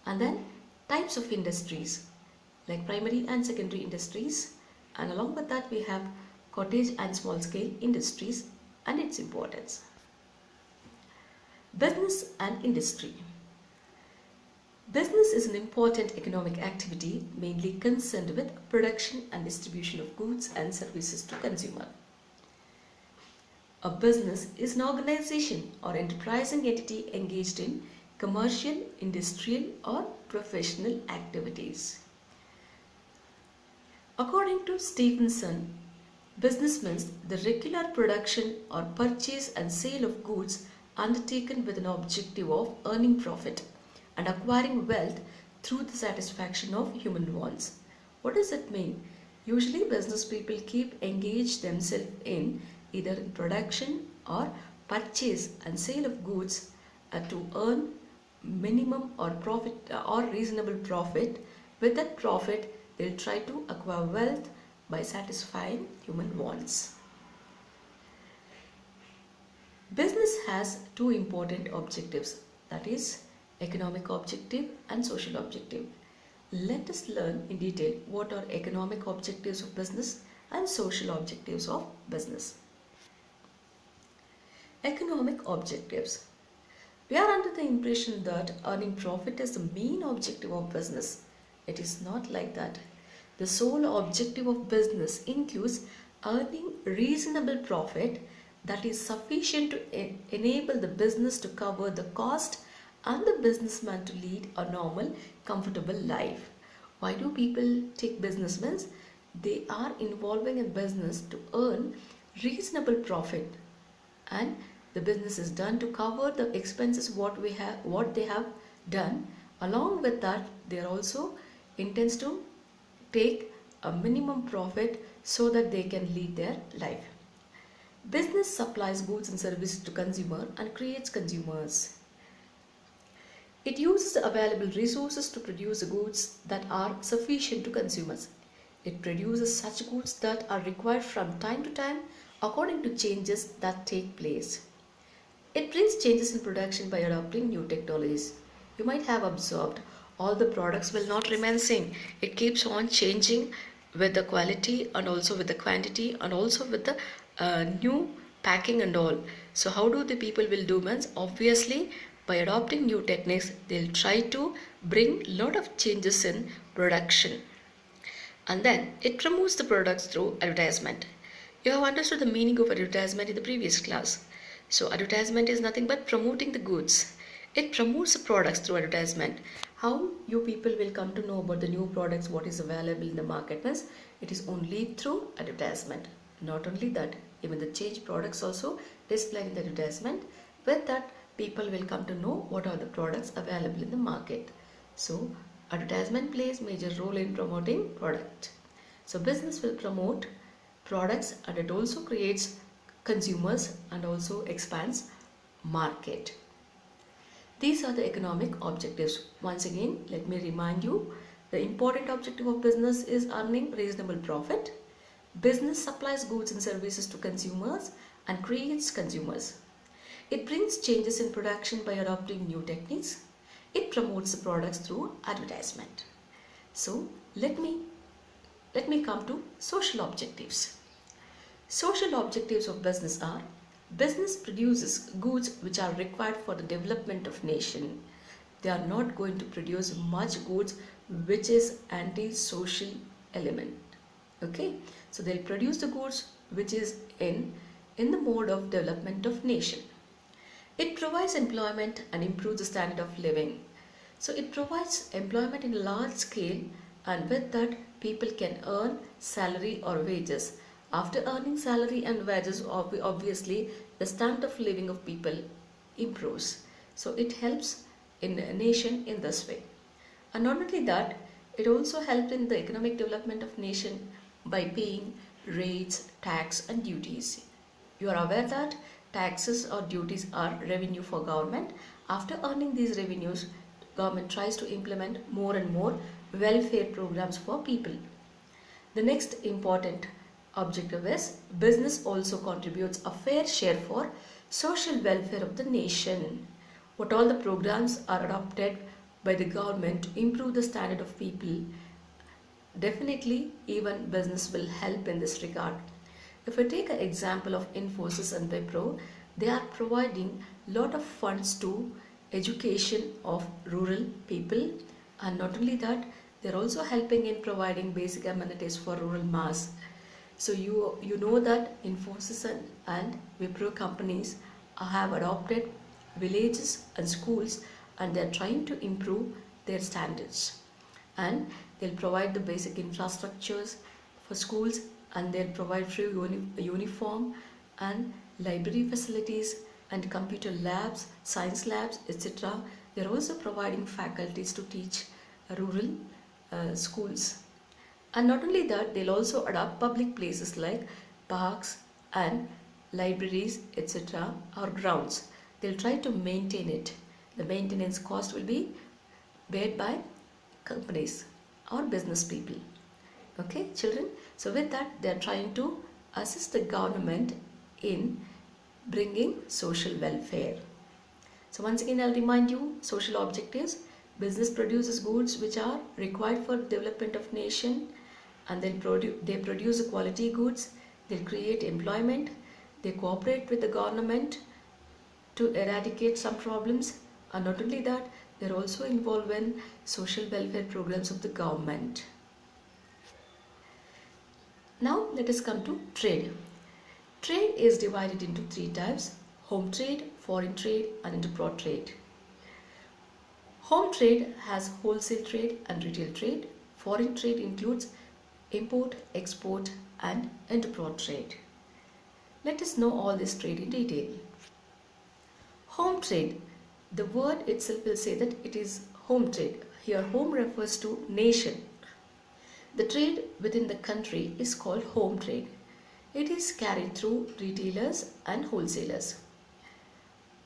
And then types of industries like primary and secondary industries, and along with that we have cottage and small scale industries and its importance. Business and industry. Business is an important economic activity mainly concerned with production and distribution of goods and services to consumer. A business is an organization or enterprising entity engaged in commercial, industrial or professional activities. According to Stevenson, business means the regular production or purchase and sale of goods undertaken with an objective of earning profit and acquiring wealth through the satisfaction of human wants. What does it mean? Usually business people keep engaged themselves in either in production or purchase and sale of goods to earn minimum or profit or reasonable profit. With that profit, they'll try to acquire wealth by satisfying human wants. Business has two important objectives, that is economic objective and social objective. Let us learn in detail what are economic objectives of business and social objectives of business. Economic objectives. We are under the impression that earning profit is the main objective of business. It is not like that. The sole objective of business includes earning reasonable profit that is sufficient to enable the business to cover the cost and the businessman to lead a normal, comfortable life. Why do people take business? Means they are involving in business to earn reasonable profit, and the business is done to cover the expenses what they have done. Along with that, they are also intends to take a minimum profit so that they can lead their life. Business supplies goods and services to consumer and creates consumers. It uses the available resources to produce goods that are sufficient to consumers. It produces such goods that are required from time to time according to changes that take place. It brings changes in production by adopting new technologies. You might have observed all the products will not remain same. It keeps on changing with the quality and also with the quantity and also with the new packing and all. So how do the people will do? Means obviously by adopting new techniques, they'll try to bring a lot of changes in production. And then it promotes the products through advertisement. You have understood the meaning of advertisement in the previous class. So advertisement is nothing but promoting the goods. It promotes the products through advertisement. How you people will come to know about the new products, what is available in the market? Means it is only through advertisement. Not only that, even the change products also displayed in the advertisement. With that, people will come to know what are the products available in the market. So advertisement plays major role in promoting product. So business will promote products and it also creates consumers and also expands market. These are the economic objectives. Once again, let me remind you, the important objective of business is earning reasonable profit. Business supplies goods and services to consumers and creates consumers. It brings changes in production by adopting new techniques. It promotes the products through advertisement. So let me come to social objectives. Social objectives of business are: business produces goods which are required for the development of nation. They are not going to produce much goods which is anti-social element. Okay, so they'll produce the goods which is in the mode of development of nation. It provides employment and improves the standard of living. So it provides employment in a large scale, and with that people can earn salary or wages. After earning salary and wages, obviously the standard of living of people improves. So it helps in a nation in this way. And not only that, it also helps in the economic development of nation by paying rates, tax and duties. You are aware that taxes or duties are revenue for government. After earning these revenues, government tries to implement more and more welfare programs for people. The next important objective is business also contributes a fair share for social welfare of the nation. What all the programs are adopted by the government to improve the standard of people, definitely even business will help in this regard. If I take an example of Infosys and Wipro, they are providing lot of funds to education of rural people, and not only that, they are also helping in providing basic amenities for rural mass. So you know that Infosys and Wipro companies have adopted villages and schools, and they are trying to improve their standards, and they'll provide the basic infrastructures for schools, and they'll provide free uniform and library facilities and computer labs, science labs, etc. They're also providing faculties to teach rural schools. And not only that, they'll also adopt public places like parks and libraries, etc., or grounds. They'll try to maintain it. The maintenance cost will be paid by companies or business people. Okay, children? So with that, they are trying to assist the government in bringing social welfare. So once again, I'll remind you social objectives. Business produces goods which are required for development of nation, and they produce quality goods. They'll create employment. They cooperate with the government to eradicate some problems, and not only that, they're also involved in social welfare programs of the government. Now let us come to trade. Trade is divided into three types: home trade, foreign trade, and inter-abroad trade. Home trade has wholesale trade and retail trade. Foreign trade includes import, export, and inter-abroad trade. Let us know all this trade in detail. Home trade. The word itself will say that it is home trade. Here home refers to nation. The trade within the country is called home trade. It is carried through retailers and wholesalers.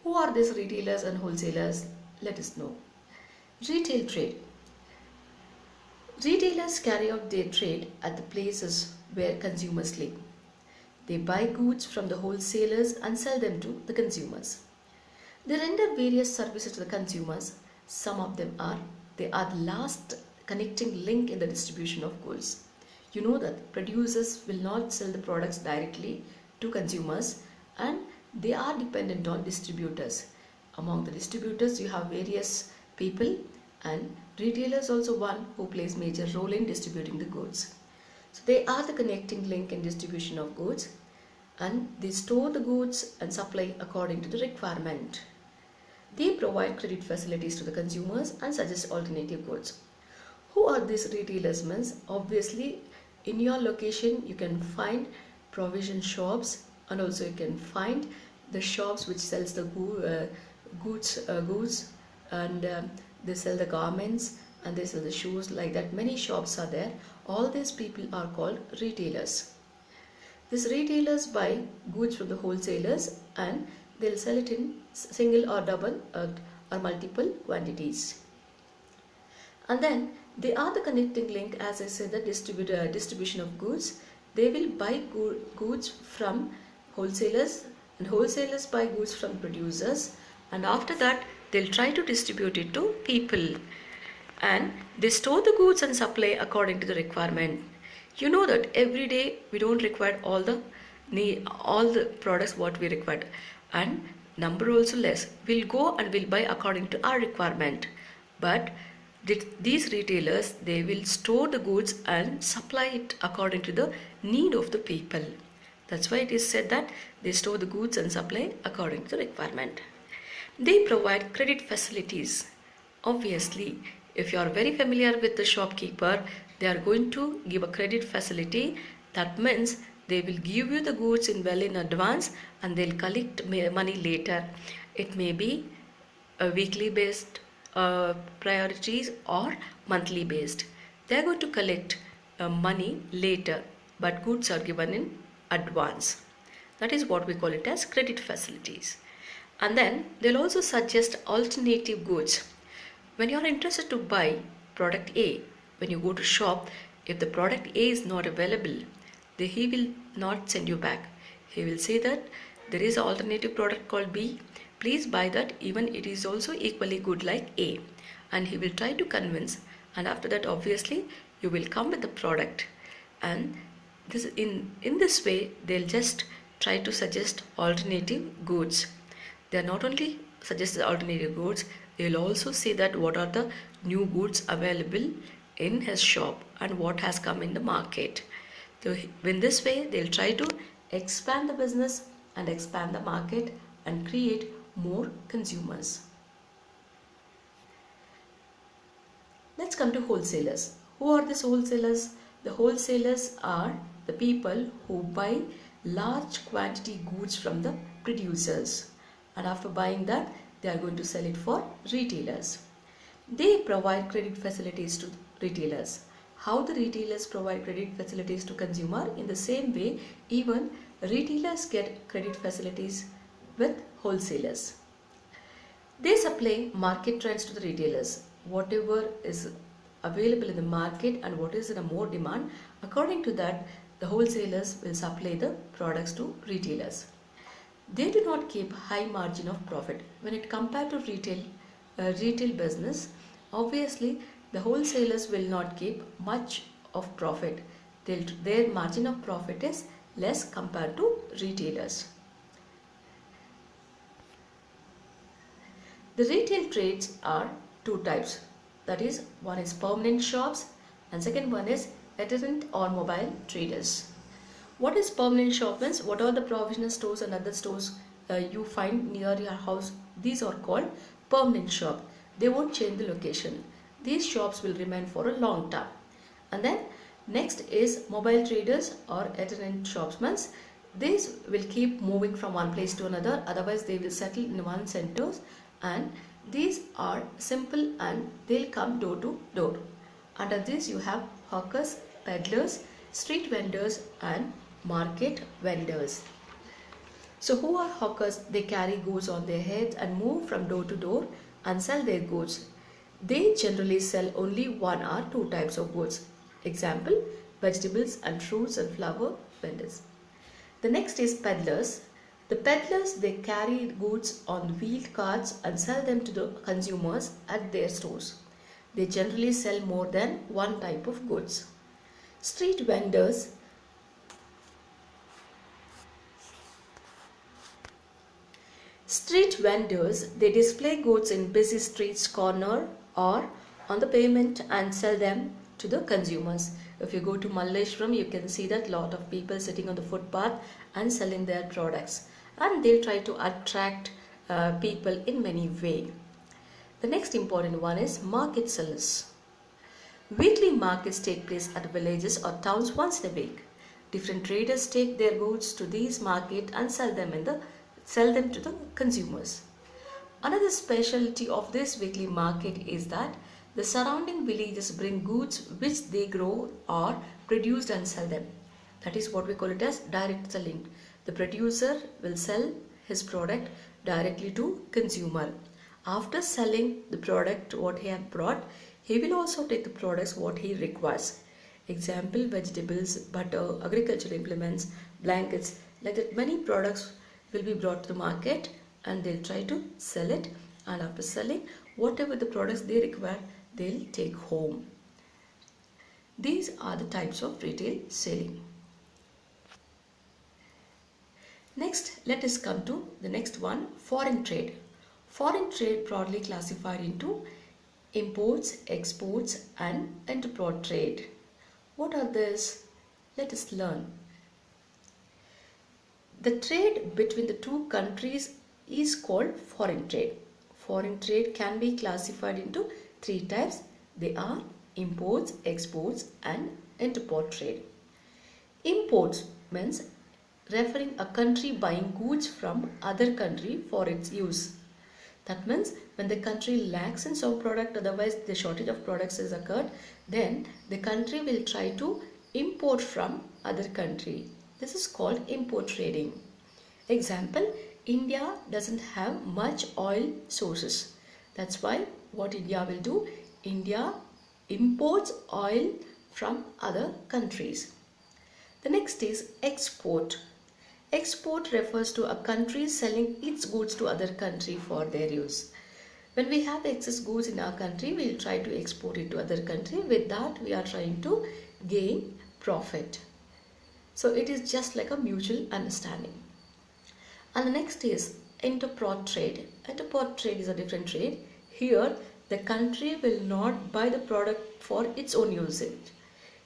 Who are these retailers and wholesalers? Let us know. Retail trade. Retailers carry out their trade at the places where consumers live. They buy goods from the wholesalers and sell them to the consumers. They render various services to the consumers. Some of them they are the last connecting link in the distribution of goods. You know that producers will not sell the products directly to consumers, and they are dependent on distributors. Among the distributors, you have various people, and retailers also one who plays major role in distributing the goods. So they are the connecting link in distribution of goods, and they store the goods and supply according to the requirement. They provide credit facilities to the consumers and suggest alternative goods. Who are these retailers means? Obviously, in your location you can find provision shops, and also you can find the shops which sells the goods, and they sell the garments, and they sell the shoes, like that. Many shops are there. All these people are called retailers. These retailers buy goods from the wholesalers, and they'll sell it in single or double or multiple quantities. And then they are the connecting link, as I said, the distribution of goods. They will buy goods from wholesalers, and wholesalers buy goods from producers, and after that they'll try to distribute it to people, and they store the goods and supply according to the requirement. You know that every day we don't require all the products what we require, and number also less. We'll go and we'll buy according to our requirement, but these retailers, they will store the goods and supply it according to the need of the people. That's why it is said that they store the goods and supply according to the requirement. They provide credit facilities. Obviously, if you are very familiar with the shopkeeper, they are going to give a credit facility. That means they will give you the goods in advance, and they'll collect money later. It may be a weekly based priorities or monthly based. They are going to collect money later, but goods are given in advance. That is what we call it as credit facilities. And then they'll also suggest alternative goods. When you are interested to buy product A, when you go to shop, if the product A is not available, he will not send you back. He will say that there is an alternative product called B. Please buy that, even it is also equally good like A. and he will try to convince, and after that obviously you will come with the product. And this in this way they'll just try to suggest alternative goods. They are not only suggest the alternative goods, they will also say that what are the new goods available in his shop and what has come in the market. So in this way they'll try to expand the business and expand the market and create more consumers. Let's come to wholesalers. Who are these wholesalers? The wholesalers are the people who buy large quantity goods from the producers, and after buying that they are going to sell it for retailers. They provide credit facilities to retailers. How the retailers provide credit facilities to consumer? In the same way, even retailers get credit facilities with wholesalers. They supply market trends to the retailers. Whatever is available in the market and what is in a more demand, according to that, the wholesalers will supply the products to retailers. They do not keep high margin of profit. When it compared to retail business, obviously the wholesalers will not keep much of profit. Their margin of profit is less compared to retailers. The retail trades are two types. That is, one is permanent shops and second one is itinerant or mobile traders. What is permanent shop means? What are the provisional stores and other stores you find near your house? These are called permanent shop. They won't change the location. These shops will remain for a long time. And then next is mobile traders or itinerant shops means these will keep moving from one place to another, otherwise they will settle in one centers, and these are simple and they'll come door to door. Under this you have hawkers, peddlers, street vendors and market vendors. So who are hawkers? They carry goods on their heads and move from door to door and sell their goods. They generally sell only one or two types of goods. Example, vegetables and fruits and flower vendors. The next is peddlers. The peddlers, they carry goods on wheeled carts and sell them to the consumers at their stores. They generally sell more than one type of goods. Street vendors, they display goods in busy streets corner or on the pavement and sell them to the consumers. If you go to Malleshwaram, you can see that lot of people sitting on the footpath and selling their products, and they'll try to attract people in many ways. The next important one is market sellers. Weekly markets take place at villages or towns once a week. Different traders take their goods to these markets and sell them to the consumers. Another specialty of this weekly market is that the surrounding villages bring goods which they grow or produce and sell them. That is what we call it as direct selling. The producer will sell his product directly to consumer. After selling the product what he had brought, he will also take the products what he requires. Example, vegetables, butter, agricultural implements, blankets, like that many products will be brought to the market and they'll try to sell it, and after selling whatever the products they require, they'll take home. These are the types of retail selling. Next, let us come to the next one, foreign trade. Foreign trade broadly classified into imports, exports and interport trade. What are these? Let us learn. The trade between the two countries is called foreign trade. Foreign trade can be classified into three types. They are imports, exports and interport trade. Imports means referring a country buying goods from other country for its use. That means when the country lacks in some product, otherwise the shortage of products has occurred, then the country will try to import from other country. This is called import trading. Example, India doesn't have much oil sources. That's why what India will do, India imports oil from other countries. The next is export. Export refers to a country selling its goods to other country for their use. When we have excess goods in our country, we'll try to export it to other country. With that, we are trying to gain profit. So it is just like a mutual understanding. And the next is interport trade. Interport trade is a different trade. Here, the country will not buy the product for its own usage.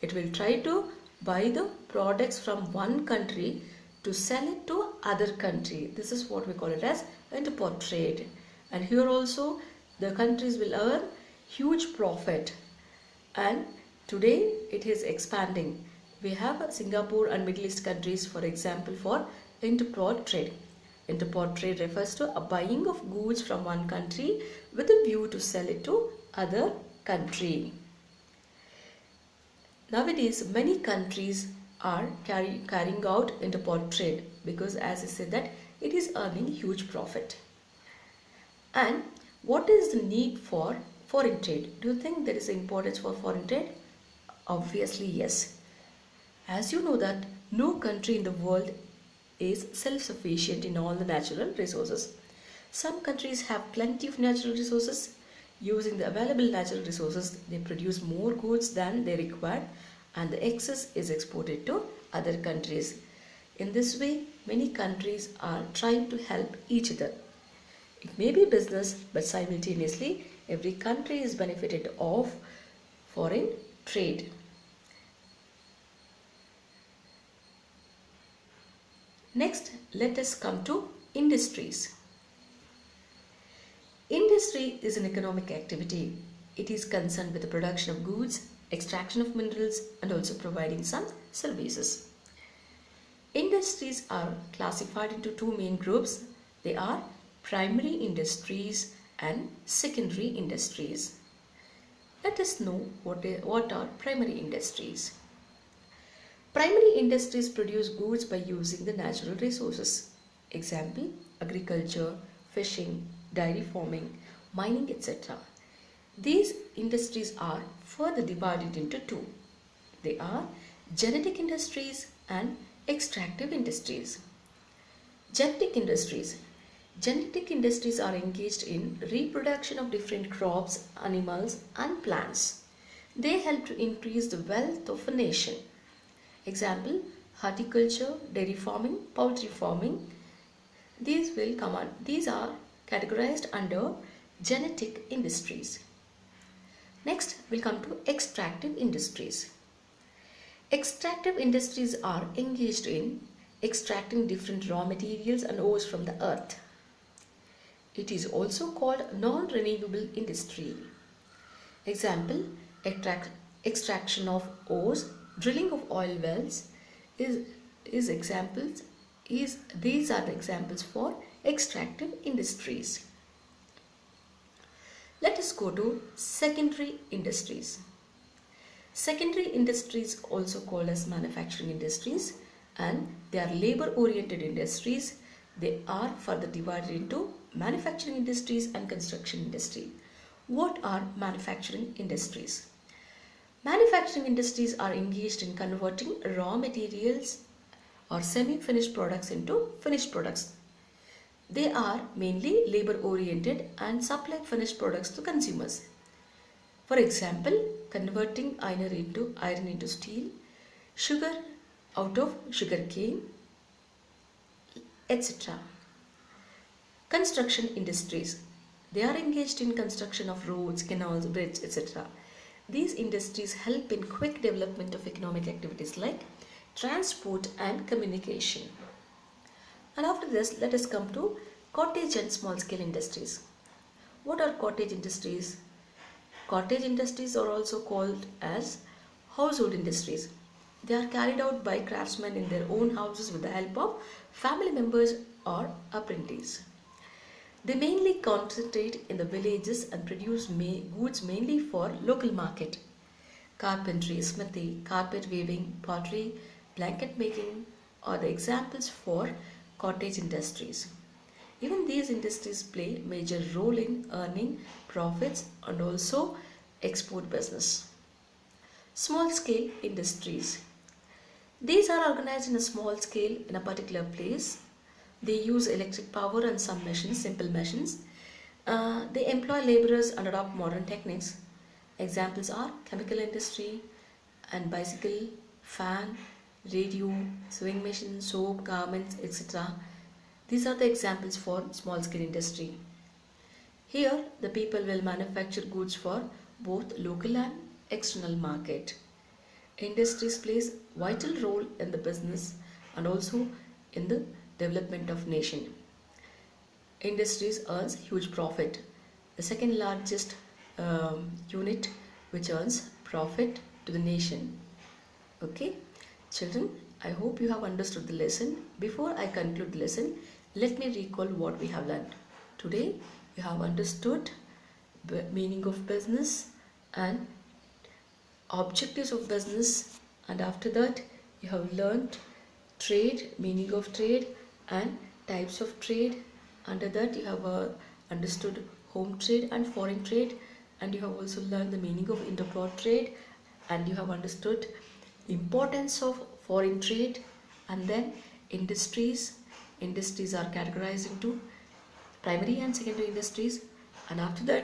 It will try to buy the products from one country to sell it to other country. This is what we call it as interport trade. And here also the countries will earn huge profit. And today it is expanding. We have Singapore and Middle East countries, for example, for interport trade. Interport trade refers to a buying of goods from one country with a view to sell it to other country. Nowadays, many countries are carrying out interport trade because, as I said, that it is earning huge profit. And what is the need for foreign trade? Do you think there is importance for foreign trade? Obviously, yes. As you know that no country in the world is self-sufficient in all the natural resources. Some countries have plenty of natural resources. Using the available natural resources, they produce more goods than they require, and the excess is exported to other countries. In this way, many countries are trying to help each other. It may be business, but simultaneously, every country is benefited of foreign trade. Next, let us come to industries. Industry is an economic activity. It is concerned with the production of goods, extraction of minerals, and also providing some services. Industries are classified into two main groups. They are primary industries and secondary industries. Let us know what are primary industries. Primary industries produce goods by using the natural resources. Example, agriculture, fishing, dairy farming, mining, etc. These industries are further divided into two. They are genetic industries and extractive industries. Genetic industries. Genetic industries are engaged in reproduction of different crops, animals, and plants. They help to increase the wealth of a nation. Example, horticulture, dairy farming, poultry farming. These are categorized under genetic industries. Next, we'll come to extractive industries. Extractive industries are engaged in extracting different raw materials and ores from the earth. It is also called non-renewable industry. Example, extraction of ores, drilling of oil wells these are the examples for extractive industries. Let us go to secondary industries. Secondary industries, also called as manufacturing industries, and they are labor-oriented industries. They are further divided into manufacturing industries and construction industry. What are manufacturing industries? Manufacturing industries are engaged in converting raw materials or semi-finished products into finished products. They are mainly labor-oriented and supply finished products to consumers. For example, converting iron into steel, sugar out of sugar cane, etc. Construction industries. They are engaged in construction of roads, canals, bridges, etc. These industries help in quick development of economic activities like transport and communication. And after this, let us come to cottage and small scale industries. What are cottage industries? Cottage industries are also called as household industries. They are carried out by craftsmen in their own houses with the help of family members or apprentices. They mainly concentrate in the villages and produce goods mainly for local market. Carpentry, smithy, carpet weaving, pottery, blanket making are the examples for cottage industries. Even these industries play a major role in earning profits and also export business. Small scale industries. These are organized in a small scale in a particular place. They use electric power and some machines, simple machines. They employ laborers and adopt modern techniques. Examples are chemical industry and bicycle, fan, radio, sewing machine, soap, garments, etc. These are the examples for small scale industry. Here, the people will manufacture goods for both local and external market. Industries plays vital role in the business and also in the development of nation. Industries earns huge profit. The second largest unit which earns profit to the nation. Okay, children, I hope you have understood the lesson. Before I conclude the lesson, let me recall what we have learned. Today, you have understood the meaning of business and objectives of business, and after that, you have learned trade, meaning of trade, and types of trade. Under that, you have understood home trade and foreign trade, and you have also learned the meaning of intercross trade, and you have understood importance of foreign trade. And then industries are categorized into primary and secondary industries, and after that